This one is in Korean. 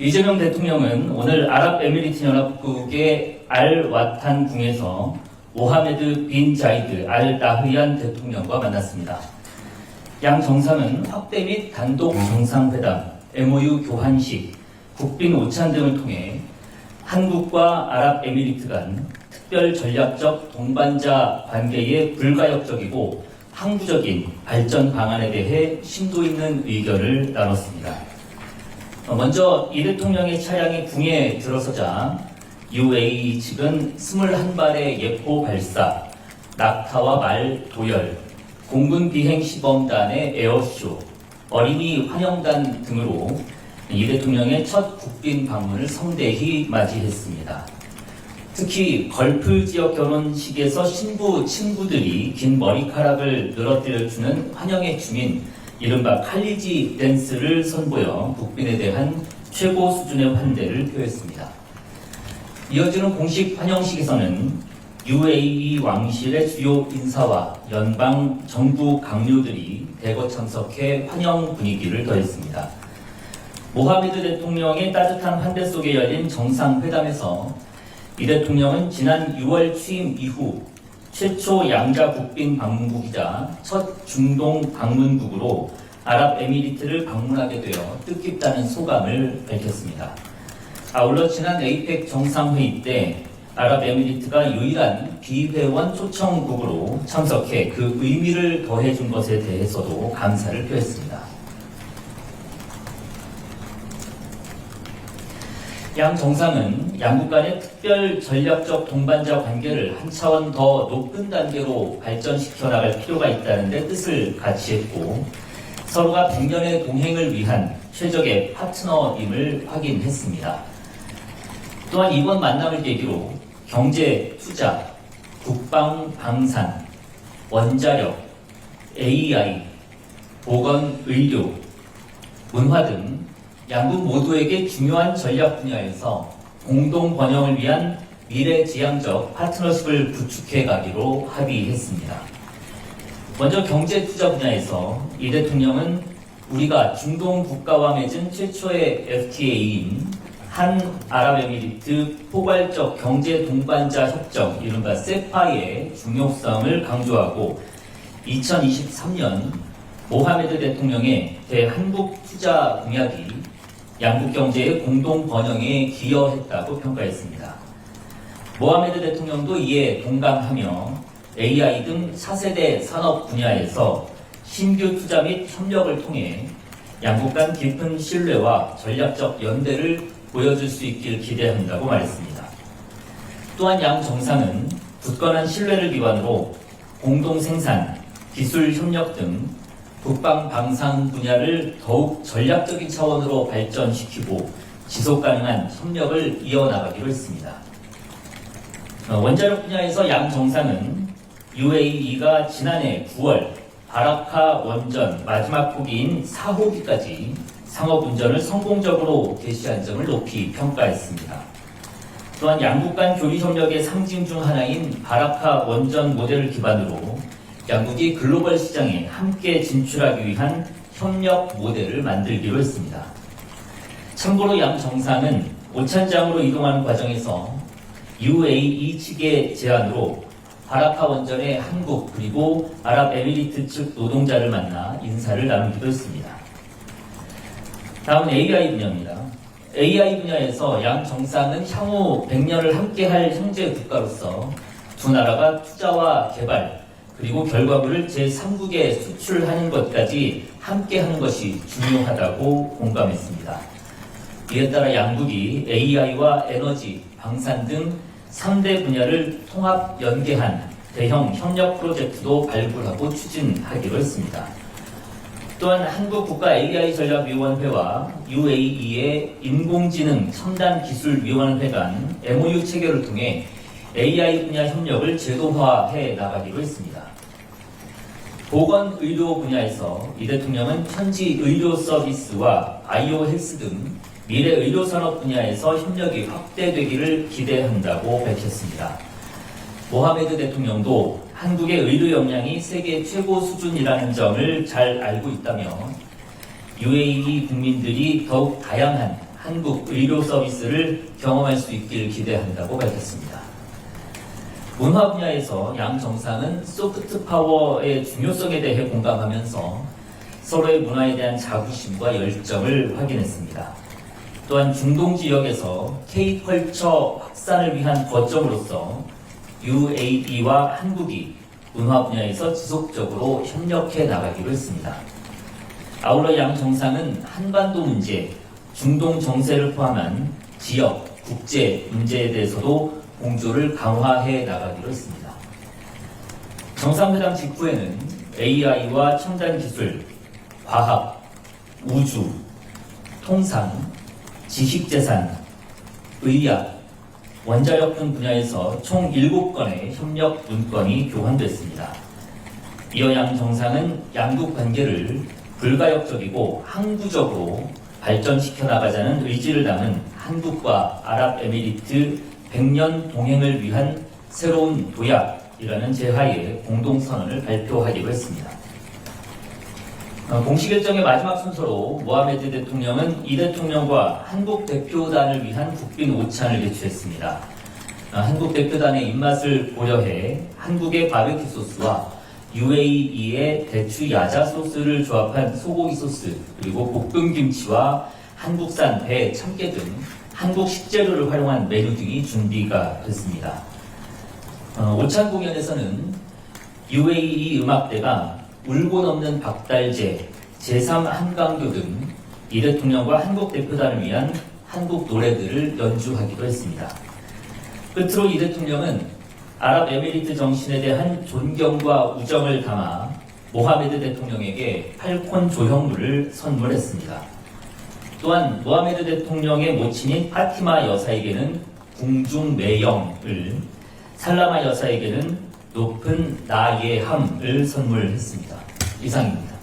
이재명 대통령은 오늘 아랍에미리트 연합국의 알와탄 궁에서 모하메드 빈 자이드 알 나흐얀 대통령과 만났습니다. 양 정상은 확대 및 단독 정상회담, MOU 교환식, 국빈 오찬 등을 통해 한국과 아랍에미리트 간 특별 전략적 동반자 관계의 불가역적이고 항구적인 발전 방안에 대해 심도 있는 의견을 나눴습니다. 먼저 이 대통령의 차량이 궁에 들어서자 UAE 측은 21발의 예포 발사, 낙타와 말 도열, 공군 비행 시범단의 에어쇼, 어린이 환영단 등으로 이 대통령의 첫 국빈 방문을 성대히 맞이했습니다. 특히 걸프 지역 결혼식에서 신부 친구들이 긴 머리카락을 늘어뜨려주는 환영의 춤인 이른바 칼리지 댄스를 선보여 국빈에 대한 최고 수준의 환대를 표했습니다. 이어지는 공식 환영식에서는 UAE 왕실의 주요 인사와 연방 정부 강요들이 대거 참석해 환영 분위기를 더했습니다. 모하메드 대통령의 따뜻한 환대 속에 열린 정상회담에서 이 대통령은 지난 6월 취임 이후 최초 양자 국빈 방문국이자 첫 중동 방문국으로 아랍에미리트를 방문하게 되어 뜻깊다는 소감을 밝혔습니다. 아울러 지난 에이펙 정상회의 때 아랍에미리트가 유일한 비회원 초청국으로 참석해 그 의미를 더해준 것에 대해서도 감사를 표했습니다. 양 정상은 양국 간의 특별 전략적 동반자 관계를 한 차원 더 높은 단계로 발전시켜 나갈 필요가 있다는 데 뜻을 같이 했고 서로가 100년의 동행을 위한 최적의 파트너임을 확인했습니다. 또한 이번 만남을 계기로 경제, 투자, 국방, 방산, 원자력, AI, 보건, 의료, 문화 등 양국 모두에게 중요한 전략 분야에서 공동 번영을 위한 미래지향적 파트너십을 구축해 가기로 합의했습니다. 먼저 경제 투자 분야에서 이 대통령은 우리가 중동 국가와 맺은 최초의 FTA인 한 아랍에미리트 포괄적 경제 동반자 협정, 이른바 세파의 중요성을 강조하고 2023년 모하메드 대통령의 대한국 투자 공약이 양국 경제의 공동 번영에 기여했다고 평가했습니다. 모하메드 대통령도 이에 동감하며 AI 등 차세대 산업 분야에서 신규 투자 및 협력을 통해 양국 간 깊은 신뢰와 전략적 연대를 보여줄 수 있길 기대한다고 말했습니다. 또한 양 정상은 굳건한 신뢰를 기반으로 공동 생산, 기술 협력 등 국방 방산 분야를 더욱 전략적인 차원으로 발전시키고 지속 가능한 협력을 이어나가기로 했습니다. 원자력 분야에서 양 정상은 UAE가 지난해 9월 바라카 원전 마지막 호기인 4호기까지 상업 운전을 성공적으로 개시한 점을 높이 평가했습니다. 또한 양국 간 교류 협력의 상징 중 하나인 바라카 원전 모델을 기반으로 양국이 글로벌 시장에 함께 진출하기 위한 협력 모델을 만들기로 했습니다. 참고로 양 정상은 오찬장으로 이동하는 과정에서 UAE 측의 제안으로 바라카 원전의 한국 그리고 아랍에미리트 측 노동자를 만나 인사를 나누기도 했습니다. 다음은 AI 분야입니다. AI 분야에서 양 정상은 향후 100년을 함께할 형제 국가로서 두 나라가 투자와 개발 그리고 결과물을 제3국에 수출하는 것까지 함께하는 것이 중요하다고 공감했습니다. 이에 따라 양국이 AI와 에너지, 방산 등 3대 분야를 통합 연계한 대형 협력 프로젝트도 발굴하고 추진하기로 했습니다. 또한 한국국가 AI 전략위원회와 UAE의 인공지능 첨단기술위원회 간 MOU 체결을 통해 AI 분야 협력을 제도화해 나가기로 했습니다. 보건의료 분야에서 이 대통령은 현지 의료 서비스와 바이오 헬스 등 미래 의료 산업 분야에서 협력이 확대되기를 기대한다고 밝혔습니다. 모하메드 대통령도 한국의 의료 역량이 세계 최고 수준이라는 점을 잘 알고 있다며 UAE 국민들이 더욱 다양한 한국 의료 서비스를 경험할 수 있길 기대한다고 밝혔습니다. 문화 분야에서 양 정상은 소프트 파워의 중요성에 대해 공감하면서 서로의 문화에 대한 자부심과 열정을 확인했습니다. 또한 중동 지역에서 K-컬처 확산을 위한 거점으로서 UAE와 한국이 문화 분야에서 지속적으로 협력해 나가기로 했습니다. 아울러 양 정상은 한반도 문제, 중동 정세를 포함한 지역, 국제 문제에 대해서도 공조를 강화해 나가기로 했습니다. 정상회담 직후에는 AI와 첨단 기술, 과학, 우주, 통상, 지식재산, 의학, 원자력 등 분야에서 총 7건의 협력 문건이 교환됐습니다. 이어 양 정상은 양국 관계를 불가역적이고 항구적으로 발전시켜 나가자는 의지를 담은 한국과 아랍에미리트 100년 동행을 위한 새로운 도약이라는 제하에 공동선언을 발표하기로 했습니다. 공식 일정의 마지막 순서로 모하메드 대통령은 이 대통령과 한국 대표단을 위한 국빈 오찬을 개최했습니다. 한국 대표단의 입맛을 고려해 한국의 바베큐 소스와 UAE의 대추 야자 소스를 조합한 소고기 소스, 그리고 볶음 김치와 한국산 배, 참깨 등 한국 식재료를 활용한 메뉴 등이 준비가 됐습니다. 오찬 공연에서는 UAE 음악대가 울고 넘는 박달재, 제3 한강교 등 이 대통령과 한국 대표단을 위한 한국 노래들을 연주하기도 했습니다. 끝으로 이 대통령은 아랍에미리트 정신에 대한 존경과 우정을 담아 모하메드 대통령에게 팔콘 조형물을 선물했습니다. 또한 모하메드 대통령의 모친인 파티마 여사에게는 궁중매영을, 살라마 여사에게는 높은 나예함을 선물했습니다. 이상입니다.